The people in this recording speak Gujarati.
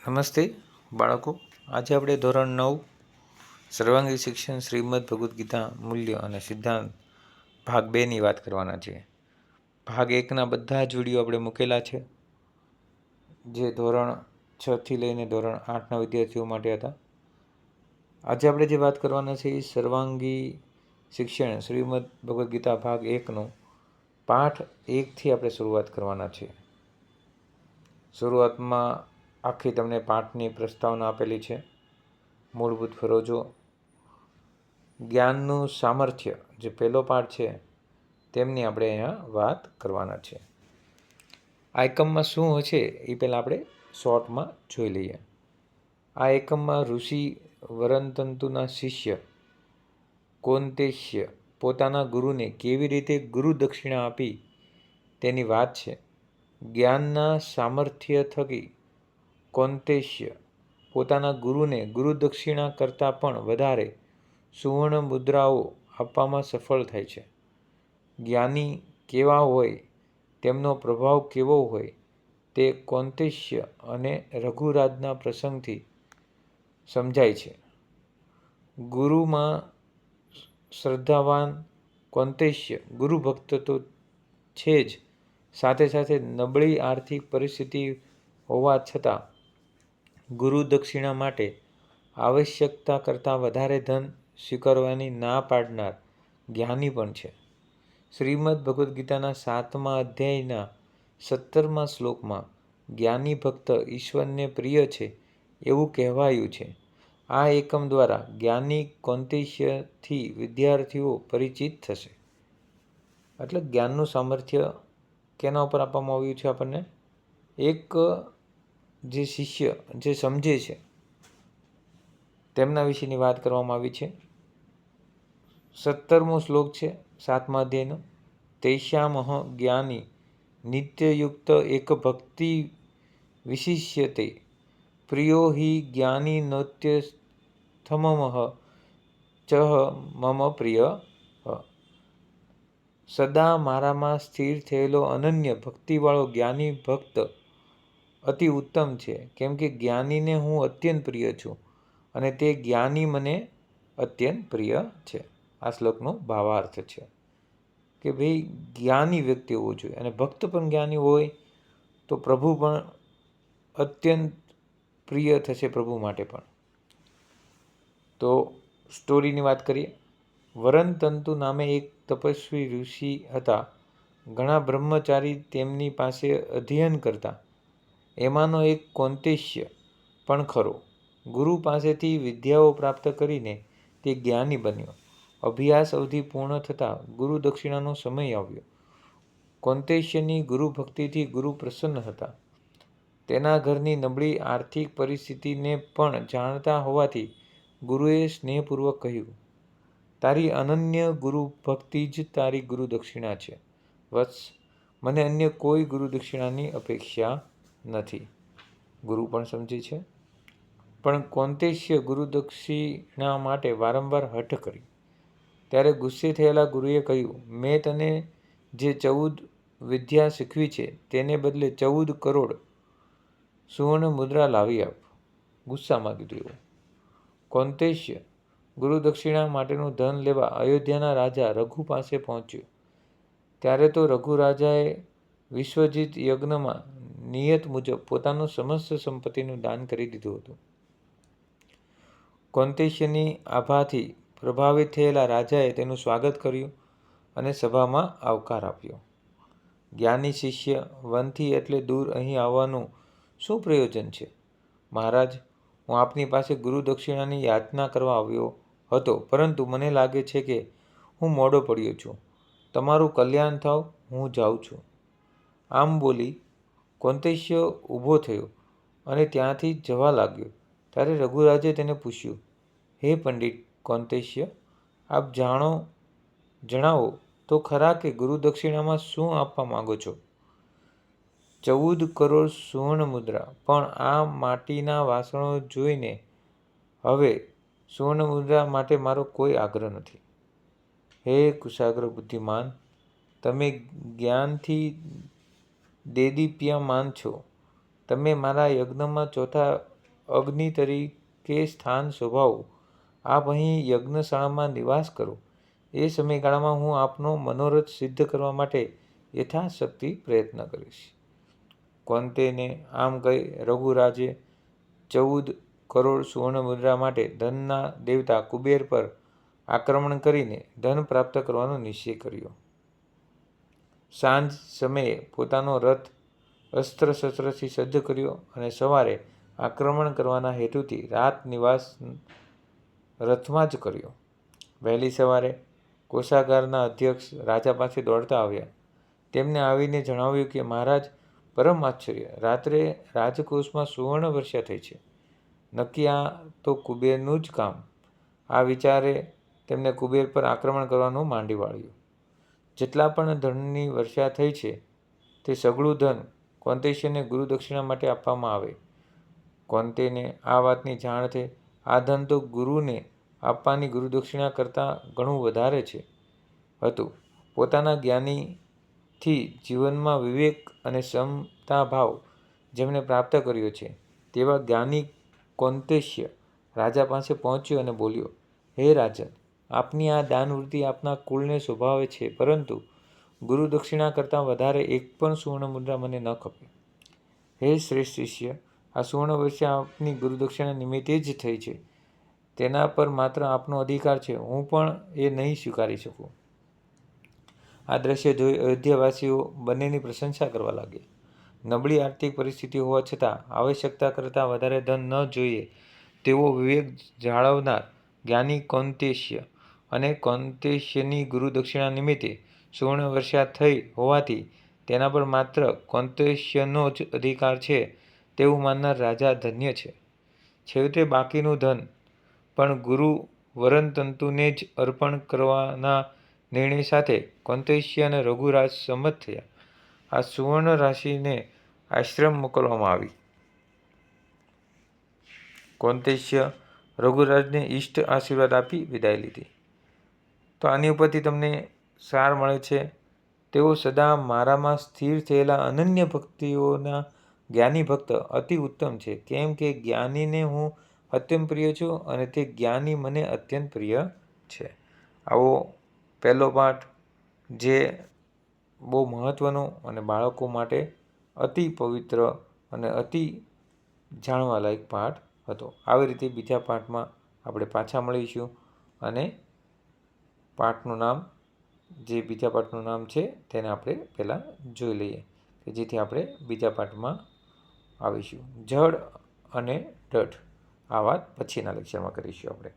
નમસ્તે બાળકો, આજે આપણે ધોરણ 9 સર્વાંગી શિક્ષણ શ્રીમદ ભગવદ્ ગીતા મૂલ્ય અને સિદ્ધાંત ભાગ 2ની વાત કરવાના છે. ભાગ 1ના બધા જ વિડીયો આપણે મૂકેલા છે, જે ધોરણ 6થી લઈને ધોરણ 8ના વિદ્યાર્થીઓ માટે હતા. આજે આપણે જે વાત કરવાના છે એ સર્વાંગી શિક્ષણ શ્રીમદ ભગવદ્ ગીતા ભાગ 1નો પાઠ 1થી આપણે શરૂઆત કરવાના છે. શરૂઆતમાં આખી તમને પાઠની પ્રસ્તાવના આપેલી છે. મૂળભૂત ફરજો, જ્ઞાનનું સામર્થ્ય, જે પહેલો પાઠ છે તેમની આપણે અહીંયા વાત કરવાના છે. આ એકમમાં શું હશે એ પહેલાં આપણે શોર્ટમાં જોઈ લઈએ. આ એકમમાં ઋષિ વરંતંતુના શિષ્ય કૌંતેય પોતાના ગુરુને કેવી રીતે ગુરુ દક્ષિણા આપી તેની વાત છે. જ્ઞાનના સામર્થ્ય થકી કૌંતેય પોતાના ગુરુને ગુરુદક્ષિણા કરતાં પણ વધારે સુવર્ણ મુદ્રાઓ આપવામાં સફળ થાય છે. જ્ઞાની કેવા હોય, તેમનો પ્રભાવ કેવો હોય તે કૌંતેય અને રઘુરાજના પ્રસંગથી સમજાય છે. ગુરુમાં શ્રદ્ધાવાન કૌંતેય ગુરુભક્ત તો છે જ, સાથે સાથે નબળી આર્થિક પરિસ્થિતિ હોવા છતાં ગુરુ દક્ષિણા માટે આવશ્યકતા કરતાં વધારે ધન સ્વીકારવાની ના પાડનાર જ્ઞાની પણ છે. શ્રીમદ ભગવદ્ ગીતાના 7મા અધ્યાયના 17મા શ્લોકમાં જ્ઞાની ભક્ત ઈશ્વરને પ્રિય છે એવું કહેવાયું છે. આ એકમ દ્વારા જ્ઞાની કૌંતેયથી વિદ્યાર્થીઓ પરિચિત થશે. એટલે જ્ઞાનનું સામર્થ્ય કેના ઉપર આપવામાં આવ્યું છે આપણને? એક જે શિષ્ય જે સમજે છે તેમના વિશેની વાત કરવામાં આવી છે. 17મો શ્લોક છે 7મા અધ્યાયનો. તૈષામહ જ્ઞાની નિત્યયુક્ત એક ભક્તિ વિશિષ્યતે પ્રિયો હિ જ્ઞાની નોત્યથમઃ ચ મમ પ્રિય. સદા મારામાં સ્થિર થયેલો અનન્ય ભક્તિવાળો જ્ઞાની ભક્ત અતિ ઉત્તમ છે, કેમ કે જ્ઞાનીને હું અત્યંત પ્રિય છું અને તે જ્ઞાની મને અત્યંત પ્રિય છે. આ શ્લોકનો ભાવાર્થ છે કે ભાઈ જ્ઞાની વ્યક્તિ હોવો જોઈએ, અને ભક્ત પણ જ્ઞાની હોય તો પ્રભુ પણ અત્યંત પ્રિય થશે પ્રભુ માટે પણ. તો સ્ટોરીની વાત કરીએ. વરંતંતુ નામે એક તપસ્વી ઋષિ હતા. ઘણા બ્રહ્મચારી તેમની પાસે અધ્યયન કરતા. એમાંનો એક કૌંતેય પણ ખરો. ગુરુ પાસેથી વિદ્યાઓ પ્રાપ્ત કરીને તે જ્ઞાની બન્યો. અભ્યાસ અવધિ પૂર્ણ થતાં ગુરુ દક્ષિણાનો સમય આવ્યો. કૌંતેયની ગુરુ ભક્તિથી ગુરુ પ્રસન્ન હતા. તેના ઘરની નબળી આર્થિક પરિસ્થિતિને પણ જાણતા હોવાથી ગુરુએ સ્નેહપૂર્વક કહ્યું, તારી અનન્ય ગુરુ ભક્તિ જ તારી ગુરુ દક્ષિણા છે. વત્સ, મને અન્ય કોઈ ગુરુ દક્ષિણાની અપેક્ષા નથી. ગુરુ પણ સમજે છે. પણ કૌંતેય ગુરુ દક્ષિણા માટે વારંવાર હઠ કરી. ત્યારે ગુસ્સે થયેલા ગુરુએ કહ્યું, મેં તને જે 14 વિદ્યા શીખવી છે તેને બદલે 14 કરોડ સુવર્ણ મુદ્રા લાવી આપ. ગુસ્સામાં કીધું એવું. કૌંતેય ગુરુ દક્ષિણા માટેનું ધન લેવા અયોધ્યાના રાજા રઘુ પાસે પહોંચ્યો. ત્યારે તો રઘુ રાજાએ વિશ્વજીત યજ્ઞમાં નિયત મુજબ પોતાનું સમસ્ત સંપત્તિનું દાન કરી દીધું હતું. કૌંતેયની આભાથી પ્રભાવિત થયેલા રાજાએ તેનું સ્વાગત કર્યું અને સભામાં આવકાર આપ્યો. જ્ઞાની શિષ્ય, વનથી એટલે દૂર અહીં આવવાનું શું પ્રયોજન છે? મહારાજ, હું આપની પાસે ગુરુ દક્ષિણાની યાચના કરવા આવ્યો હતો, પરંતુ મને લાગે છે કે હું મોડો પડ્યો છું. તમારું કલ્યાણ થાવ, હું જાઉં છું. આમ બોલી કૌંતેય ઊભો થયો અને ત્યાંથી જવા લાગ્યો. ત્યારે રઘુરાજે તેને પૂછ્યું, હે પંડિત કૌંતેય, આપ જણાવો તો ખરા કે ગુરુ દક્ષિણામાં શું આપવા માંગો છો? 14 કરોડ સુવર્ણ મુદ્રા. પણ આ માટીના વાસણો જોઈને હવે સુવર્ણ મુદ્રા માટે મારો કોઈ આગ્રહ નથી. હે કુશાગ્ર બુદ્ધિમાન, તમે જ્ઞાનથી દેદીપ્યમાન છો. તમે મારા યજ્ઞમાં ચોથા અગ્નિ તરીકે સ્થાન શોભાવું. આપ અહીં યજ્ઞશાળામાં નિવાસ કરો. એ સમયગાળામાં હું આપનો મનોરથ સિદ્ધ કરવા માટે યથાશક્તિ પ્રયત્ન કરીશ. કૌંતેયને આમ કહી રઘુરાજે 14 કરોડ સુવર્ણ મુદ્રા માટે ધનના દેવતા કુબેર પર આક્રમણ કરીને ધન પ્રાપ્ત કરવાનો નિશ્ચય કર્યો. સાંજ સમયે પોતાનો રથ અસ્ત્ર-શસ્ત્રથી સજ્જ કર્યો અને સવારે આક્રમણ કરવાના હેતુથી રાત નિવાસ રથમાં જ કર્યો. વહેલી સવારે કોષાગારના અધ્યક્ષ રાજા પાસે દોડતા આવ્યા. તેમને આવીને જણાવ્યું કે મહારાજ, પરમ આશ્ચર્ય! રાત્રે રાજકોષમાં સુવર્ણ વર્ષા થઈ છે. નક્કી આ તો કુબેરનું જ કામ. આ વિચારે તેમને કુબેર પર આક્રમણ કરવાનું માંડી વાળ્યું. જેટલા પણ ધનની વર્ષા થઈ છે તે સઘળું ધન કૌંતેયને ગુરુદક્ષિણા માટે આપવામાં આવે. કૌંતેયને આ વાતની જાણ થઈ. આ ધન તો ગુરુને આપવાની ગુરુદક્ષિણા કરતાં ઘણું વધારે હતું. પોતાના જ્ઞાનથી જીવનમાં વિવેક અને સમતાભાવ જેમણે પ્રાપ્ત કર્યો છે તેવા જ્ઞાની કૌંતેય રાજા પાસે પહોંચ્યો અને બોલ્યો, હે રાજન, આપની આ દાનવૃત્તિ આપના કુળને શોભાવે છે, પરંતુ ગુરુદક્ષિણા કરતાં વધારે એક પણ સુવર્ણ મુદ્રા મને ન ખપે. હે શ્રેષ્ઠ શિષ્ય, આ સુવર્ણ વર્ષા આપની ગુરુદક્ષિણા નિમિત્તે જ થઈ છે. તેના પર માત્ર આપનો અધિકાર છે. હું પણ એ નહીં સ્વીકારી શકું. આ દ્રશ્ય જોઈ અયોધ્યાવાસીઓ બંનેની પ્રશંસા કરવા લાગ્યા. નબળી આર્થિક પરિસ્થિતિ હોવા છતાં આવશ્યકતા કરતાં વધારે ધન ન જોઈએ તેવો વિવેક જાળવનાર જ્ઞાની કૌંતેય અને કૌંતેયની ગુરુદક્ષિણા નિમિત્તે સુવર્ણ વર્ષા થઈ હોવાથી તેના પર માત્ર કૌંતેયનો જ અધિકાર છે તેવું માનનાર રાજા ધન્ય છે. છેવટે બાકીનું ધન પણ ગુરુ વરનતંતુને જ અર્પણ કરવાના નિર્ણય સાથે કૌંતેય અને રઘુરાજ સંમત થયા. આ સુવર્ણ રાશિને આશ્રમ મોકલવામાં આવી. કૌંતેય રઘુરાજને ઇષ્ટ આશીર્વાદ આપી વિદાય લીધી. તો આની ઉપરથી તમને સાર મળે છે, તેઓ સદા મારામાં સ્થિર થયેલા અનન્ય ભક્તિઓના જ્ઞાની ભક્ત અતિ ઉત્તમ છે, કેમ કે જ્ઞાનીને હું અત્યંત પ્રિય છું અને તે જ્ઞાની મને અત્યંત પ્રિય છે. આવો પહેલો પાઠ જે બહુ મહત્ત્વનો અને બાળકો માટે અતિ પવિત્ર અને અતિ જાણવાલાયક પાઠ હતો. આવી રીતે બીજા પાઠમાં આપણે પાછા મળીશું અને બીજા પાઠનું નામ છે તેને આપણે પહેલાં જોઈ લઈએ કે જેથી આપણે બીજા પાઠમાં આવીશું. જડ અને દઢ આ વાત પછીના લેક્ચરમાં કરીશું આપણે.